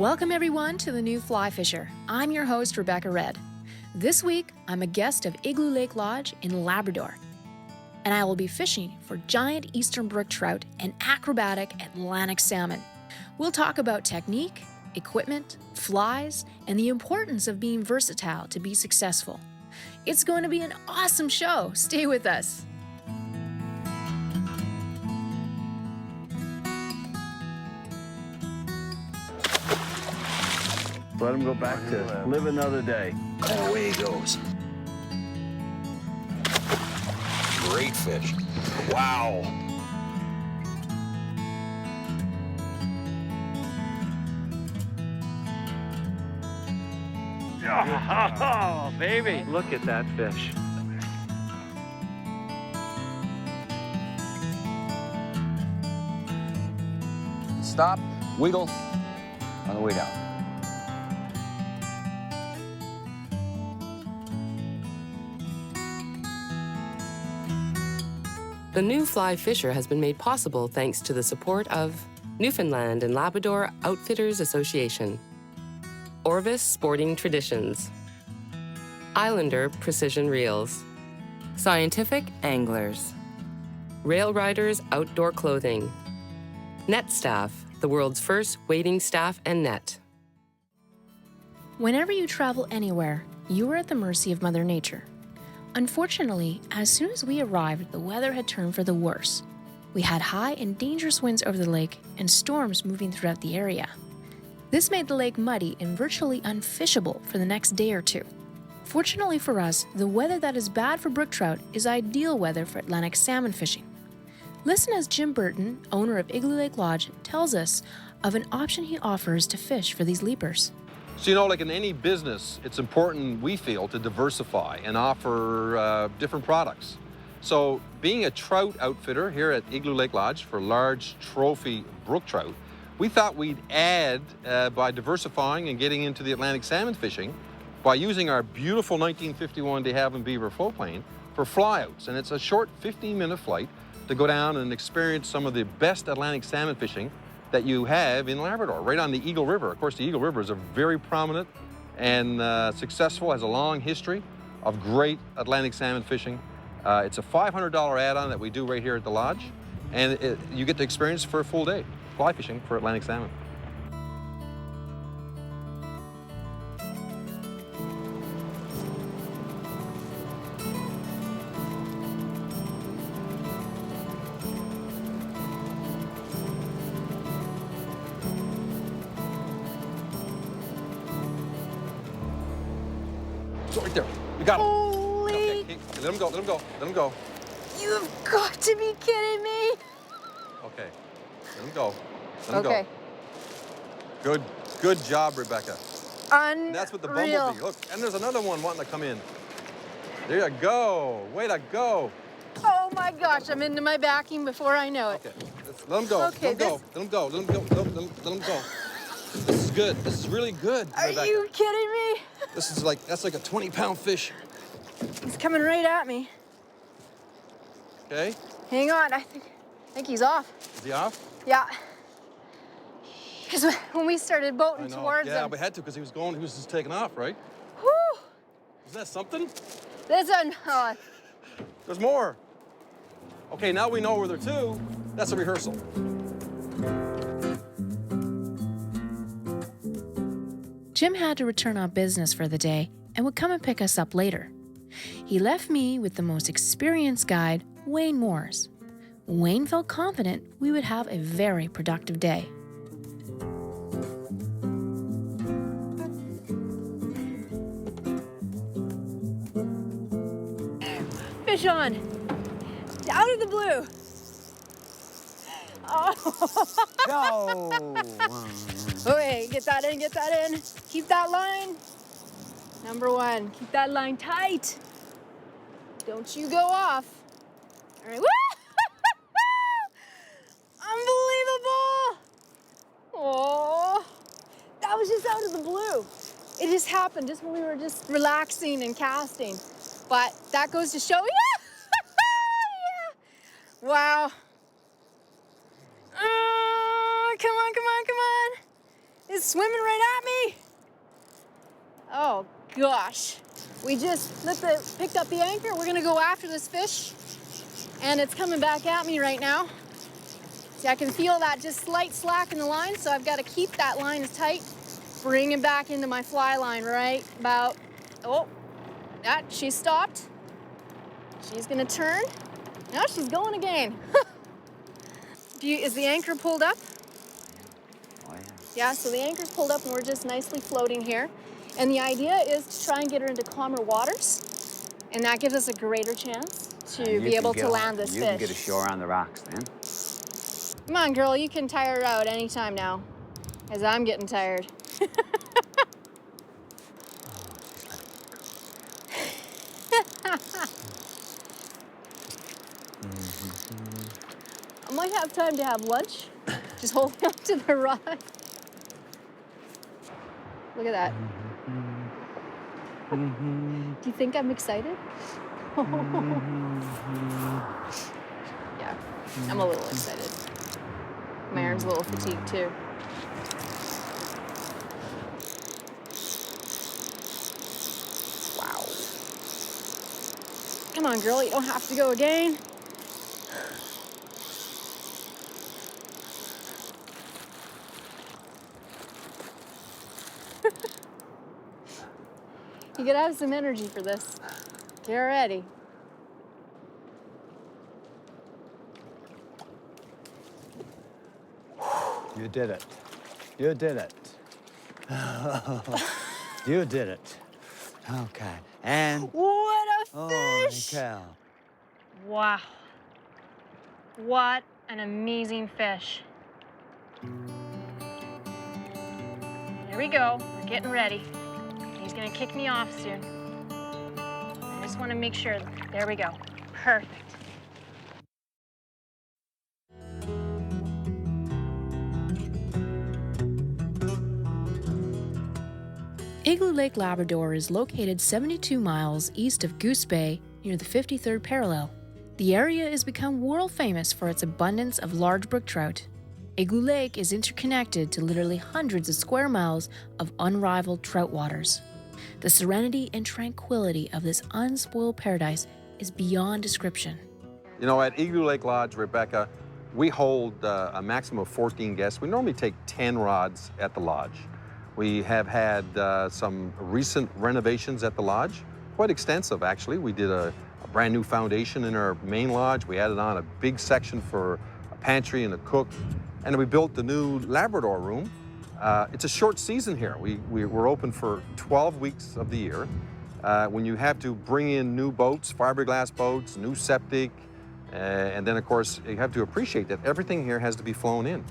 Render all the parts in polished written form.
Welcome everyone to the new Flyfisher. I'm your host, Rebecca Red. This week, I'm a guest of Igloo Lake Lodge in Labrador, and I will be fishing for giant eastern brook trout and acrobatic Atlantic salmon. We'll talk about technique, equipment, flies, and the importance of being versatile to be successful. It's going to be an awesome show. Stay with us. Let him go back to live another day. And away he goes. Great fish. Wow. Oh, baby. Look at that fish. Stop, wiggle, on the way down. The new Flyfisher has been made possible thanks to the support of Newfoundland and Labrador Outfitters Association, Orvis Sporting Traditions, Islander Precision Reels, Scientific Anglers, Rail Riders Outdoor Clothing, Net Staff, the world's first wading staff and net. Whenever you travel anywhere, you are at the mercy of Mother Nature. Unfortunately, as soon as we arrived, the weather had turned for the worse. We had high and dangerous winds over the lake and storms moving throughout the area. This made the lake muddy and virtually unfishable for the next day or two. Fortunately for us, the weather that is bad for brook trout is ideal weather for Atlantic salmon fishing. Listen as Jim Burton, owner of Igloo Lake Lodge, tells us of an option he offers to fish for these leapers. So, like in any business, it's important, we feel, to diversify and offer different products. So being a trout outfitter here at Igloo Lake Lodge for large trophy brook trout, we thought we'd add by diversifying and getting into the Atlantic salmon fishing by using our beautiful 1951 de Havilland Beaver floatplane for flyouts. And it's a short 15-minute flight to go down and experience some of the best Atlantic salmon fishing that you have in Labrador, right on the Eagle River. Of course, the Eagle River is a very prominent and successful, has a long history of great Atlantic salmon fishing. It's a $500 add-on that we do right here at the lodge, and you get to experience for a full day, fly fishing for Atlantic salmon. So right there, we got him. Holy! Okay, let him go, let him go, let him go. You've got to be kidding me! Okay, let him go, let him Okay. go. Good job, Rebecca. Unreal. And that's what the bumblebee, look, and there's another one wanting to come in. There you go, way to go. Oh my gosh, I'm into my backing before I know it. Okay, let him go, Okay, let him go, let him go, let him go, let him go. This is good, this is really good, Rebecca. Are you kidding me? This is like, that's like a 20-pound fish. He's coming right at me. Okay, Hang on, I think he's off. is he off? Yeah. Because when we started boating I know, towards yeah, him, we had to because he was just taking off, right? whew, Is that something? this one, There's more. Okay, now we know where they're two. That's a rehearsal. Jim had to return on business for the day and would come and pick us up later. He left me with the most experienced guide, Wayne Moores. Wayne felt confident we would have a very productive day. Fish on! Out of the blue! Oh! Go! Okay, get that in, get that in. Keep that line. Number one, keep that line tight. Don't you go off. All right, woo! Unbelievable! Oh, that was just out of the blue. It just happened just when we were just relaxing and casting. But that goes to show, yeah! Yeah! Wow. Come on, come on, come on. is swimming right at me. Oh gosh. We just picked up the anchor. We're gonna go after this fish, and it's coming back at me right now. See, I can feel that just slight slack in the line, so I've got to keep that line as tight, bring it back into my fly line right about, oh, that, she stopped. She's gonna turn. Now she's going again. Is the anchor pulled up? Oh, yeah. Yeah, so the anchor's pulled up and we're just nicely floating here. And the idea is to try and get her into calmer waters, and that gives us a greater chance to be able to land this fish. You can get ashore on the rocks then. Come on, girl, you can tire her out anytime now, as I'm getting tired. I might have time to have lunch. Just holding on to the rod. Look at that. Do you think I'm excited? Yeah, I'm a little excited. My arm's a little fatigued too. Wow. Come on, girl, you don't have to go again. You gotta have some energy for this. Get ready. You did it. You did it. You did it. Okay. And What a holy fish! cow. Wow. What an amazing fish. There we go. We're getting ready. He's gonna kick me off soon. I just want to make sure. There we go. Perfect. Igloo Lake, Labrador is located 72 miles east of Goose Bay near the 53rd parallel. The area has become world famous for its abundance of large brook trout. Igloo Lake is interconnected to literally hundreds of square miles of unrivaled trout waters. The serenity and tranquility of this unspoiled paradise is beyond description. You know, at Igloo Lake Lodge, Rebecca, we hold a maximum of 14 guests. We normally take 10 rods at the lodge. We have had some recent renovations at the lodge, quite extensive actually. We did a brand new foundation in our main lodge. We added on a big section for a pantry and a cook. And we built the new Labrador room. It's a short season here. We're open for 12 weeks of the year. When you have to bring in new boats, fiberglass boats, new septic, and then of course you have to appreciate that everything here has to be flown in.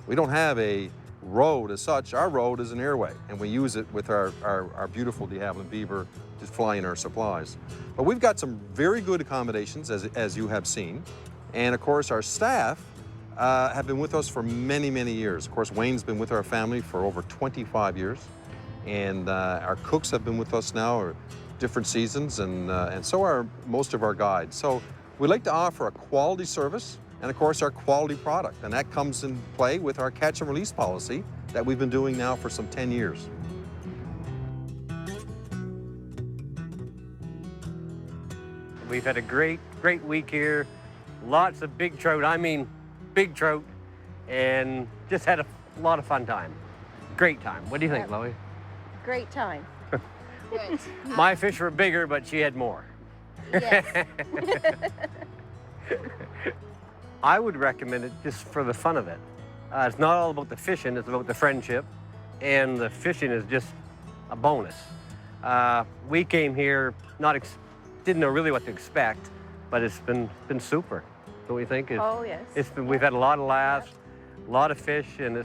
We don't have a road as such. Our road is an airway, and we use it with our beautiful de Havilland Beaver to fly in our supplies. But we've got some very good accommodations, as you have seen. And of course our staff have been with us for many, many years. Of course, Wayne's been with our family for over 25 years. And our cooks have been with us now for different seasons, and so are most of our guides. So we like to offer a quality service and, of course, our quality product. And that comes in play with our catch and release policy that we've been doing now for some 10 years. We've had a great week here. Lots of big trout, I mean big trout, and just had a lot of fun time. Great time. What do you think, Chloe? Great time. Good. My fish were bigger, but she had more. Yes. I would recommend it just for the fun of it. It's not all about the fishing, it's about the friendship, and the fishing is just a bonus. We came here, didn't know really what to expect, but it's been super. Don't you think? Oh, yes. We've had a lot of laughs, a lot of fish, and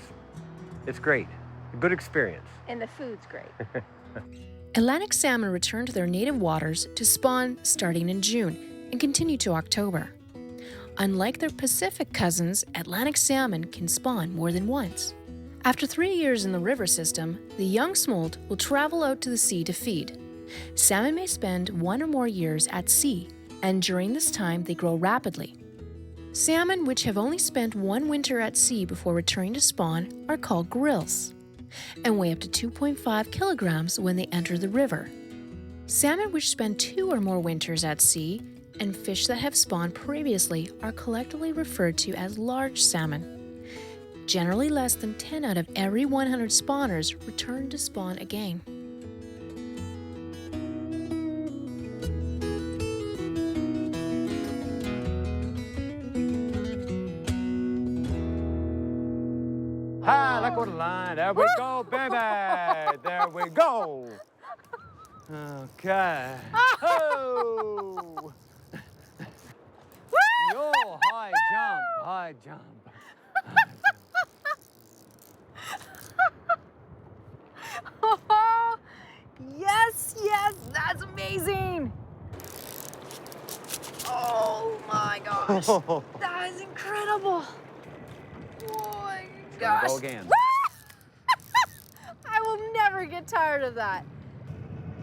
it's great. A good experience. And the food's great. Atlantic salmon return to their native waters to spawn starting in June and continue to October. Unlike their Pacific cousins, Atlantic salmon can spawn more than once. After 3 years in the river system, the young smolt will travel out to the sea to feed. Salmon may spend 1 or more years at sea, and during this time they grow rapidly. Salmon which have only spent 1 winter at sea before returning to spawn are called grills. and weigh up to 2.5 kilograms when they enter the river. Salmon which spend 2 or more winters at sea and fish that have spawned previously are collectively referred to as large salmon. Generally, less than 10 out of every 100 spawners return to spawn again. Hi, let go of the line. There we go, baby. There we go. Okay. Oh. Yo, high jump, high jump. Oh, yes, yes, that's amazing. Oh my gosh, that is incredible. Oh my gosh. Go again. I will never get tired of that.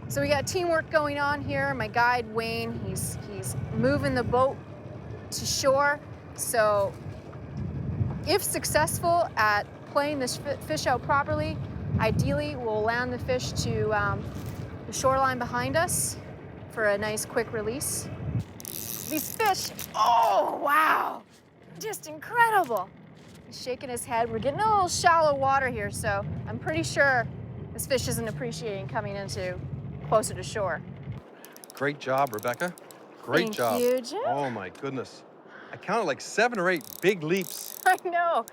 So we got teamwork going on here. My guide, Wayne, he's moving the boat to shore. So if successful at playing this fish out properly, ideally we'll land the fish to the shoreline behind us for a nice quick release. These fish, oh wow, just incredible. He's shaking his head. We're getting a little shallow water here, so I'm pretty sure this fish isn't appreciating coming into closer to shore. Great job, Rebecca. Great job. Thank you, Jim. Oh my goodness. I counted like 7 or 8 big leaps. I know.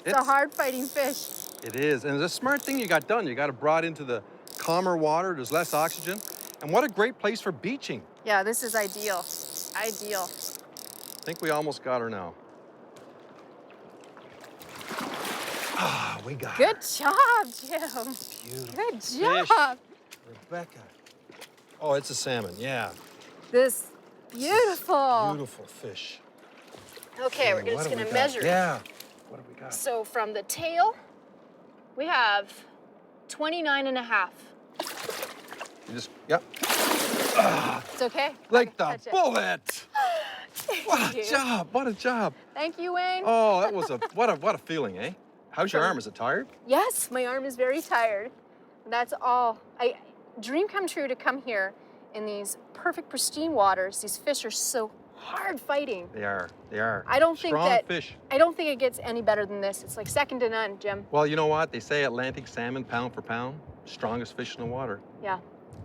It's a hard-fighting fish. It is, and it's a smart thing you got done. You got it brought into the calmer water. There's less oxygen. And what a great place for beaching. Yeah, this is ideal. Ideal. I think we almost got her now. Ah, we got her. Good job, Jim. Beautiful Good fish. job. Rebecca. Oh, it's a salmon, yeah. This beautiful. Beautiful fish. Okay, we're What just have gonna we got? measure it. Yeah. What have we got? So from the tail, we have 29 and a half. You just, yep. It's okay. Like I the can touch it. bullet. What Thank a you. job, what a job. Thank you, Wayne. Oh, that was what a feeling, eh? How's your arm? Is it tired? Yes, my arm is very tired. That's all. Dream come true to come here in these perfect pristine waters. These fish are so hard fighting. They are. I don't think Strong that fish. I don't think it gets any better than this. It's like second to none, Jim. Well, you know what? They say Atlantic salmon, pound for pound, strongest fish in the water. Yeah.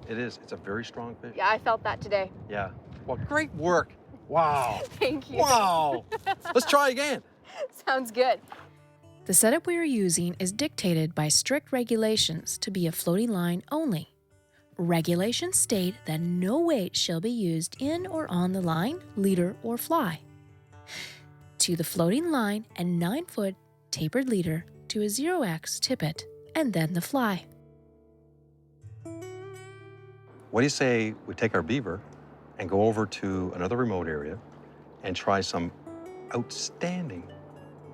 It is. It's a very strong fish. Yeah, I felt that today. Yeah. Well, great work. Wow. Thank you. Wow. Let's try again. Sounds good. The setup we are using is dictated by strict regulations to be a floating line only. Regulations state that no weight shall be used in or on the line, leader, or fly. To the floating line and 9-foot tapered leader to a 0x tippet, and then the fly. What do you say we take our beaver and go over to another remote area and try some outstanding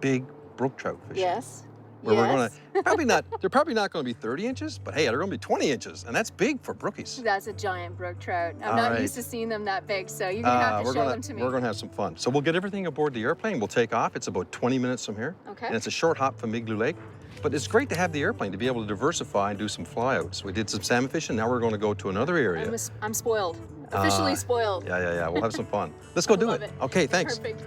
big brook trout fishing? Yes. Where we're gonna they're probably not gonna be 30 inches, but hey, they're gonna be 20 inches, and that's big for brookies. That's a giant brook trout. I'm All not right. used to seeing them that big, so you're gonna have to show them to me. We're gonna have some fun. So we'll get everything aboard the airplane. We'll take off. It's about 20 minutes from here. Okay. And it's a short hop from Igloo Lake. But it's great to have the airplane to be able to diversify and do some flyouts. We did some salmon fishing. Now we're gonna go to another area. I'm spoiled. Officially spoiled. Yeah. We'll have some fun. Let's go do Love it. it. Okay, thanks. Perfect.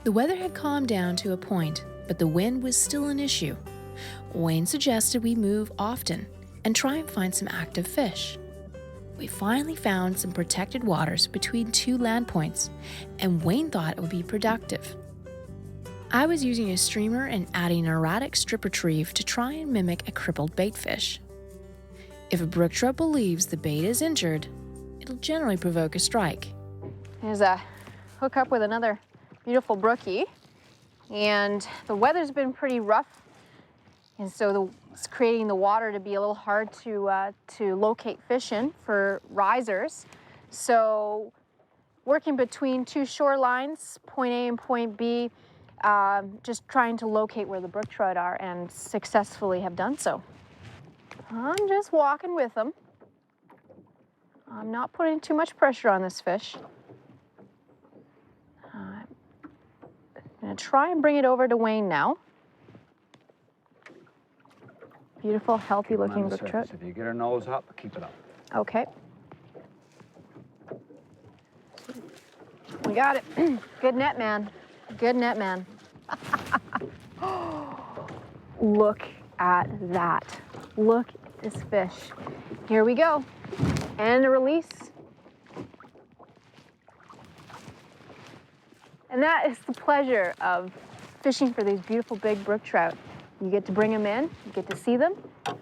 The weather had calmed down to a point, but the wind was still an issue. Wayne suggested we move often and try and find some active fish. We finally found some protected waters between 2 land points, and Wayne thought it would be productive. I was using a streamer and adding an erratic strip retrieve to try and mimic a crippled baitfish. If a brook trout believes the bait is injured, it'll generally provoke a strike. Here's a hook up with another beautiful brookie. And the weather's been pretty rough And so it's creating the water to be a little hard to locate fish in for risers. So working between two shorelines, point A and point B, just trying to locate where the brook trout are and successfully have done so. I'm just walking with them. I'm not putting too much pressure on this fish. I'm gonna try and bring it over to Wayne now. Beautiful, healthy looking brook trout. If you get her nose up, keep it up. Okay. We got it. Good net, man. Good net, man. Look at that. Look at this fish. Here we go. And a release. And that is the pleasure of fishing for these beautiful big brook trout. You get to bring them in, you get to see them,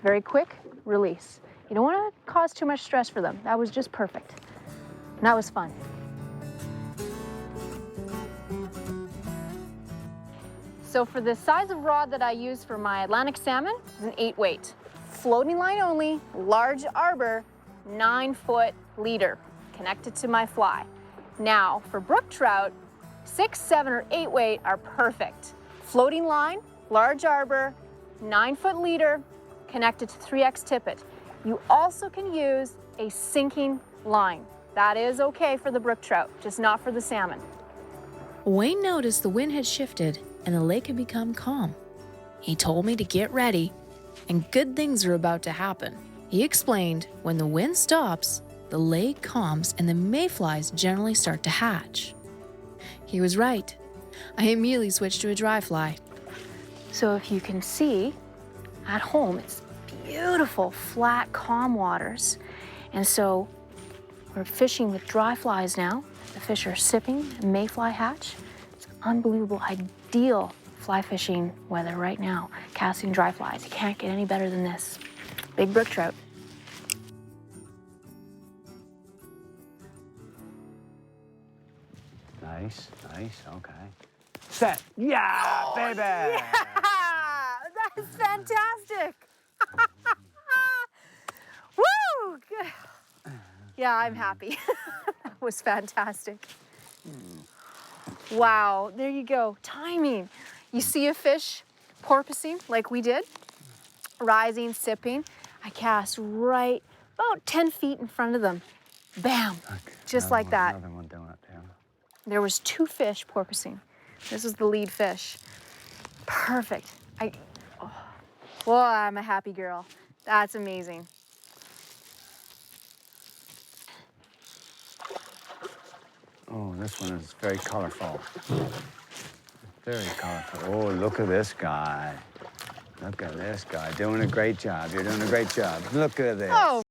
very quick, release. You don't want to cause too much stress for them. That was just perfect. And that was fun. So for the size of rod that I use for my Atlantic salmon, it's an 8-weight. Floating line only, large arbor, 9-foot leader, connected to my fly. Now for brook trout, 6, 7, or 8-weight are perfect. Floating line, large arbor, 9-foot leader, connected to 3X tippet. You also can use a sinking line. That is okay for the brook trout, just not for the salmon. Wayne noticed the wind had shifted and the lake had become calm. He told me to get ready, and good things are about to happen. He explained when the wind stops, the lake calms and the mayflies generally start to hatch. He was right. I immediately switched to a dry fly. So if you can see, at home, it's beautiful, flat, calm waters. And so we're fishing with dry flies now. The fish are sipping, mayfly hatch. It's unbelievable, ideal fly fishing weather right now. Casting dry flies, you can't get any better than this. Big brook trout. Nice, okay. Set. Yeah, baby! Yeah, that is fantastic. Woo! Good. Yeah, I'm happy. That was fantastic. Wow, there you go. Timing. You see a fish porpoising like we did, rising, sipping. I cast right about 10 feet in front of them. Bam, just like that. Another one doing it there. There was 2 fish porpoising. This was the lead fish. Perfect. Well, I'm a happy girl. That's amazing. Oh, this one is very colorful. Very colorful. Oh, look at this guy. Look at this guy doing a great job. You're doing a great job. Look at this. Oh,